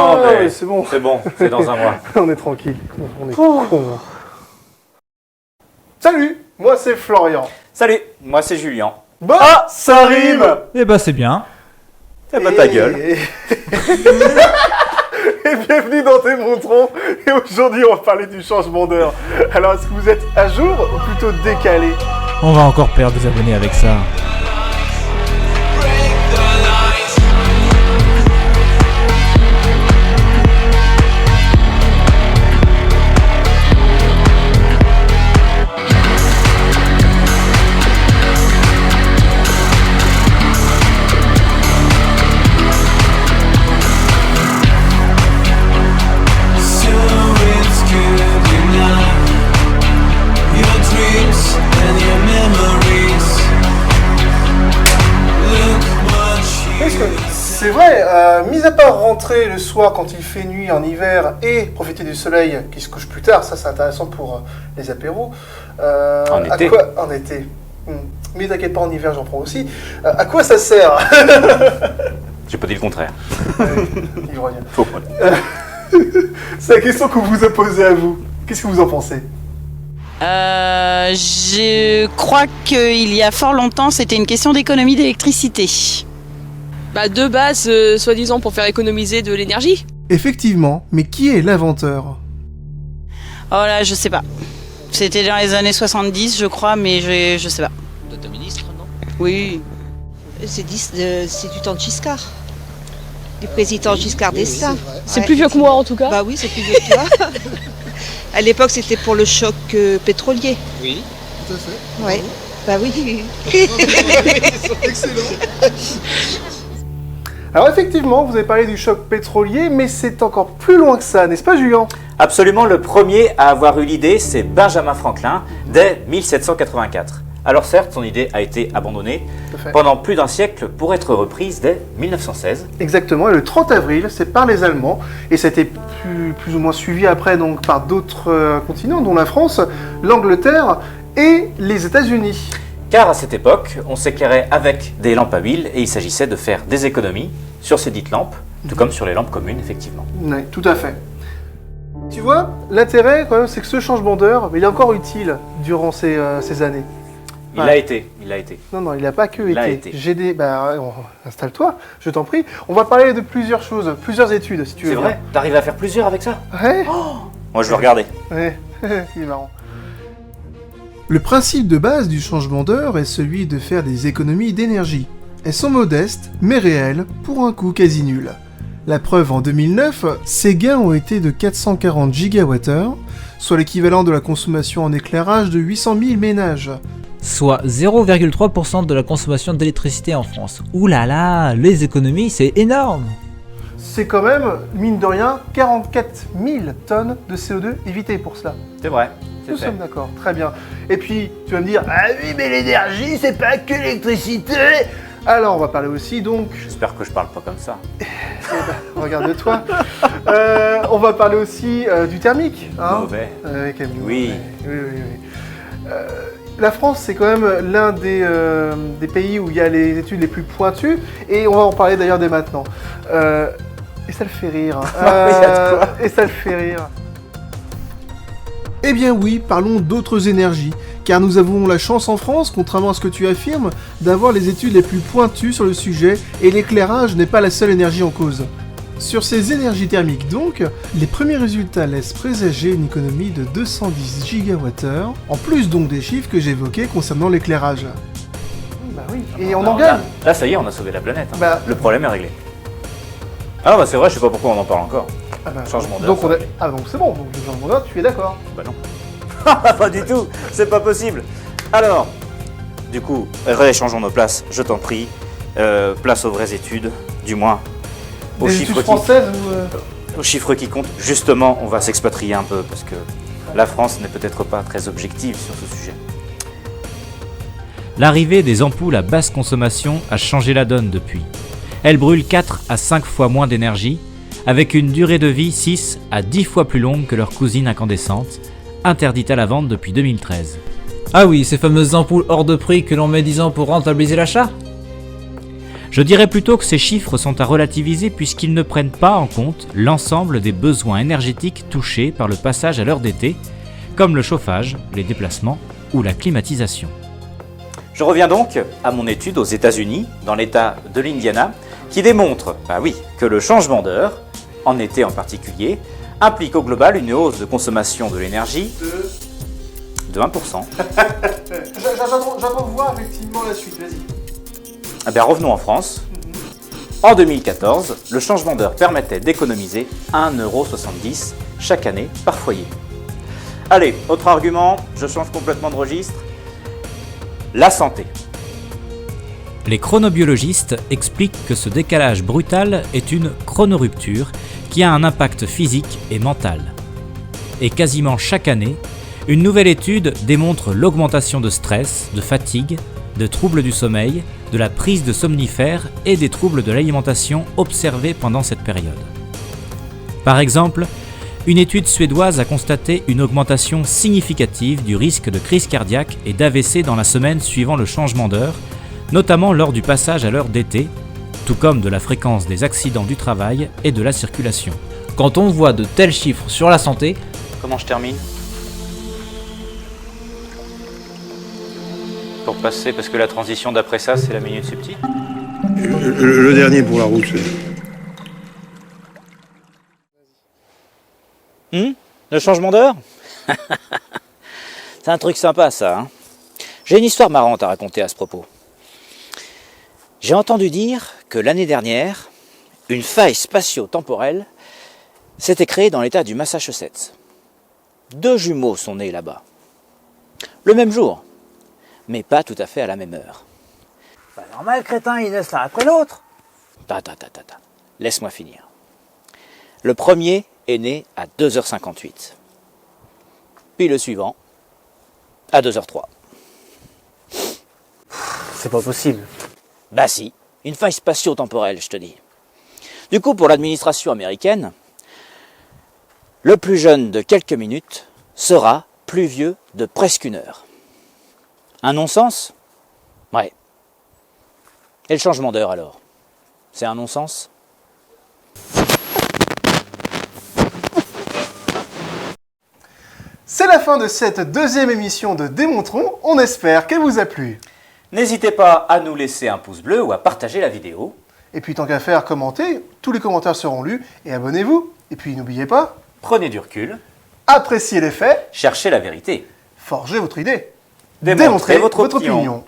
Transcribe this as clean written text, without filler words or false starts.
Non, mais c'est bon. C'est bon, c'est dans un mois. On est tranquille. On est con. Salut, moi c'est Florian. Salut, moi c'est Julien. Bah, ça rime. Eh ben c'est bien. Eh ben ta gueule. Et bienvenue dans Tes Montrons. Et aujourd'hui, on va parler du changement d'heure. Alors, est-ce que vous êtes à jour ou plutôt décalé? On va encore perdre des abonnés avec ça. C'est vrai, mis à part rentrer le soir quand il fait nuit en hiver et profiter du soleil qui se couche plus tard, ça c'est intéressant pour les apéros. En été. En été. Mais t'inquiète pas, en hiver j'en prends aussi. À quoi ça sert? J'ai pas dit le contraire. Ivoirien. Faux. C'est la question que vous a posée à vous. Qu'est-ce que vous en pensez? Je crois qu'il y a fort longtemps, c'était une question d'économie d'électricité. Bah de base, soi-disant pour faire économiser de l'énergie. Effectivement, mais qui est l'inventeur? Oh là, je sais pas. C'était dans les années 70, je crois, mais je sais pas. Notre ministre, non? Oui. C'est du temps de Giscard. Du président Giscard d'Estaing. C'est plus vieux que moi en tout cas. Bah oui, c'est plus vieux que toi. À l'époque, c'était pour le choc pétrolier. Oui. Tout à fait. Ouais. Bah oui. Excellent. Alors effectivement, vous avez parlé du choc pétrolier, mais c'est encore plus loin que ça, n'est-ce pas Julien? Absolument, le premier à avoir eu l'idée, c'est Benjamin Franklin, dès 1784. Alors certes, son idée a été abandonnée pendant plus d'un siècle pour être reprise dès 1916. Exactement, et le 30 avril, c'est par les Allemands, et ça a été plus ou moins suivi après donc, par d'autres continents, dont la France, l'Angleterre et les États-Unis. Car à cette époque, on s'éclairait avec des lampes à huile et il s'agissait de faire des économies sur ces dites lampes, tout comme sur les lampes communes, effectivement. Oui, tout à fait. Tu vois, l'intérêt, quand même, c'est que ce changement d'heure, il est encore utile durant ces années. Il l'a été. Non, il n'a pas que Il a été. été. Installe-toi, je t'en prie. On va parler de plusieurs choses, plusieurs études, si tu veux. C'est vrai? T'arrives à faire plusieurs avec ça? Ouais. Moi, je veux regarder. Ouais, il est marrant. Le principe de base du changement d'heure est celui de faire des économies d'énergie. Elles sont modestes, mais réelles, pour un coût quasi nul. La preuve, en 2009, ces gains ont été de 440 gigawattheures, soit l'équivalent de la consommation en éclairage de 800 000 ménages. Soit 0,3% de la consommation d'électricité en France. Ouh là là, les économies, c'est énorme. C'est quand même, mine de rien, 44 000 tonnes de CO2 évitées pour cela. C'est vrai. Nous sommes d'accord, très bien. Et puis, tu vas me dire, ah oui, mais l'énergie, c'est pas que l'électricité. Alors, on va parler aussi, donc... J'espère que je parle pas comme ça. Regarde-toi. On va parler aussi du thermique. Hein. Mauvais. Oui. La France, c'est quand même l'un des pays où il y a les études les plus pointues, et on va en parler d'ailleurs dès maintenant. Et ça le fait rire. Et ça le fait rire. Eh bien oui, parlons d'autres énergies, car nous avons la chance en France, contrairement à ce que tu affirmes, d'avoir les études les plus pointues sur le sujet, et l'éclairage n'est pas la seule énergie en cause. Sur ces énergies thermiques donc, les premiers résultats laissent présager une économie de 210 gigawattheures, en plus donc des chiffres que j'évoquais concernant l'éclairage. Bah oui, et on en gagne. Là, ça y est, on a sauvé la planète. Hein. Bah, le problème est réglé. Ah bah c'est vrai, je sais pas pourquoi on en parle encore. Changement d'heure. Donc donc c'est bon, donc le changement d'heure, tu es d'accord? Bah non. Pas du tout, c'est pas possible. Alors, du coup, rééchangeons nos places, je t'en prie. Place aux vraies études, du moins aux des chiffres études françaises aux chiffres qui comptent. Justement, on va s'expatrier un peu parce que la France n'est peut-être pas très objective sur ce sujet. L'arrivée des ampoules à basse consommation a changé la donne depuis. Elles brûlent 4 à 5 fois moins d'énergie, avec une durée de vie 6 à 10 fois plus longue que leurs cousines incandescentes, interdites à la vente depuis 2013. Ah oui, ces fameuses ampoules hors de prix que l'on met 10 ans pour rentabiliser l'achat? Je dirais plutôt que ces chiffres sont à relativiser puisqu'ils ne prennent pas en compte l'ensemble des besoins énergétiques touchés par le passage à l'heure d'été, comme le chauffage, les déplacements ou la climatisation. Je reviens donc à mon étude aux États-Unis, dans l'État de l'Indiana, qui démontre que le changement d'heure, en été en particulier, implique au global une hausse de consommation de l'énergie de 1%. J'attends de voir effectivement la suite, vas-y. Eh bien, revenons en France. En 2014, le changement d'heure permettait d'économiser 1,70 € chaque année par foyer. Allez, autre argument, je change complètement de registre. La santé. Les chronobiologistes expliquent que ce décalage brutal est une chronorupture qui a un impact physique et mental. Et quasiment chaque année, une nouvelle étude démontre l'augmentation de stress, de fatigue, de troubles du sommeil, de la prise de somnifères et des troubles de l'alimentation observés pendant cette période. Par exemple, une étude suédoise a constaté une augmentation significative du risque de crise cardiaque et d'AVC dans la semaine suivant le changement d'heure, notamment lors du passage à l'heure d'été, tout comme de la fréquence des accidents du travail et de la circulation. Quand on voit de tels chiffres sur la santé, Comment je termine? Pour passer, parce que la transition d'après ça, c'est la minute subtile. Le dernier pour la route. Le changement d'heure? C'est un truc sympa ça. Hein. J'ai une histoire marrante à raconter à ce propos. J'ai entendu dire que l'année dernière, une faille spatio-temporelle s'était créée dans l'état du Massachusetts. 2 jumeaux sont nés là-bas. Le même jour, mais pas tout à fait à la même heure. Pas normal, crétin, ils naissent l'un après l'autre. Laisse-moi finir. Le premier est né à 2h58. Puis le suivant, à 2h03. C'est pas possible. Bah si, une faille spatio-temporelle, je te dis. Du coup, pour l'administration américaine, le plus jeune de quelques minutes sera plus vieux de presque 1 heure. Un non-sens? Ouais. Et le changement d'heure alors? C'est un non-sens? C'est la fin de cette 2e émission de Démontrons, on espère qu'elle vous a plu. N'hésitez pas à nous laisser un pouce bleu ou à partager la vidéo. Et puis tant qu'à faire, commentez, tous les commentaires seront lus, et abonnez-vous. Et puis n'oubliez pas, Prenez du recul, appréciez les faits, cherchez la vérité. forgez votre idée. Démontrez votre opinion. opinion.